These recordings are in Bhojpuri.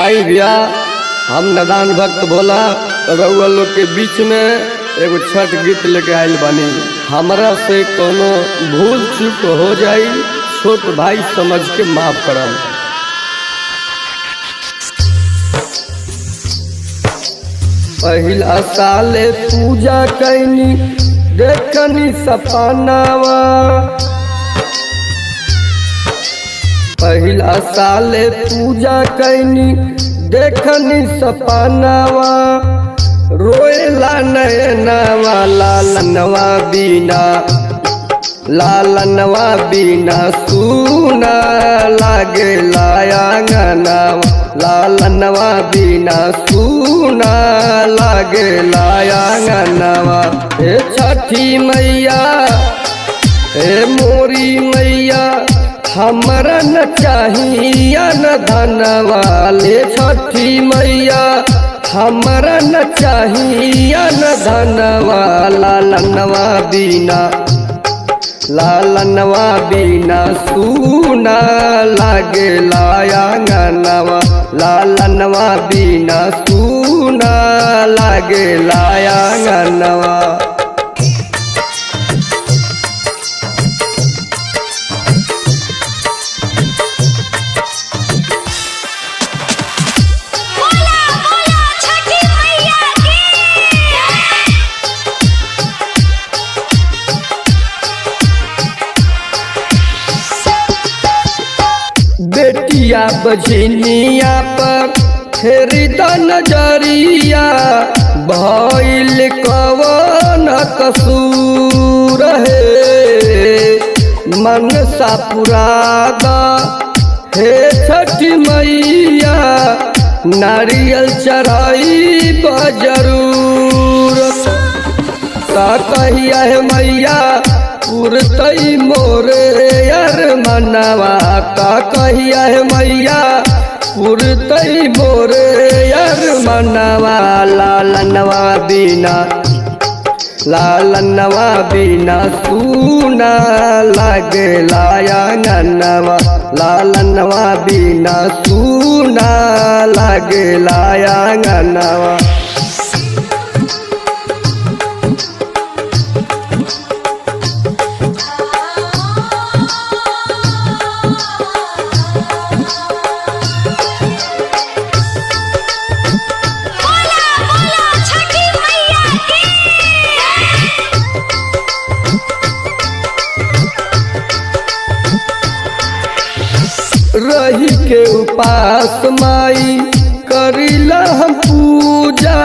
आई भैया हम नदान भक्त भोला रउआ लोग के बीच में एगो छठ गीत लेके आयल बानी। हमरा से कोनो भूल चूक हो जाई छोट भाई समझ के माफ करम। पहिला साले पूजा कैनी देखनी सपनावा, पहिला साले पूजा कैनी देखनी सपनावा, रोएला नयनवा लालनवा बिना, लालनवा बिना सुना लागे आंगनवा, लालनवा बिना सुना लागे आंगनवा। हे छठी मैया हे मोरी मैया हमरा न चाहिया न धनवा, ले छठी मैया हमरा न चाहिया न धनवा, लालनवा बिना, लालनवा बिना सुना लागे आंगनवा, लालनवा बिना सुना लागे आंगनवा। बेटिया बजनिया पर फेरी द नजरिया, भइल कवन कसूर हे मनसा पुरादा, हे छठी मैया नारियल चढ़ाई बजरूर। का कहिया है मैया पुरतई मोरे यार मनवा, का कहिया है मैया पुरतई मोरे यार मनवा, लालनवा बिना, लालनवा बिना सुना लागे आंगनवा, लालनवा बिना सुना लागे आंगनवा। रही के उपास माई करिला हम पूजा,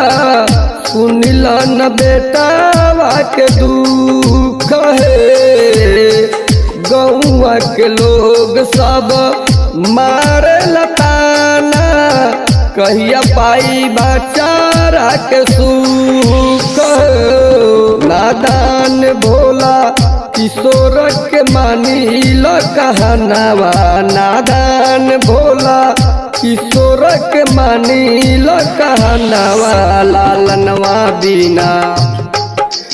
सुनिला न बेटावा के दुख है, गौवा के लोग सब मारे लताना, कहिया पाई बचारा के सुख। नादान भोला किशोर के मानिल कहनवा, नादान भोला किशोर के मानिल कहनवा, लालनवा बिना,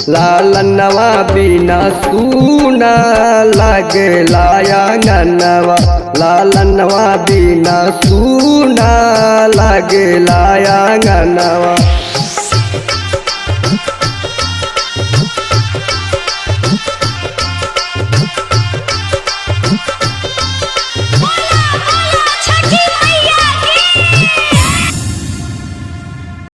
लालनवा बिना सुना लागे आंगनवा, लालनवा बिना सुना लागे आंगनवा।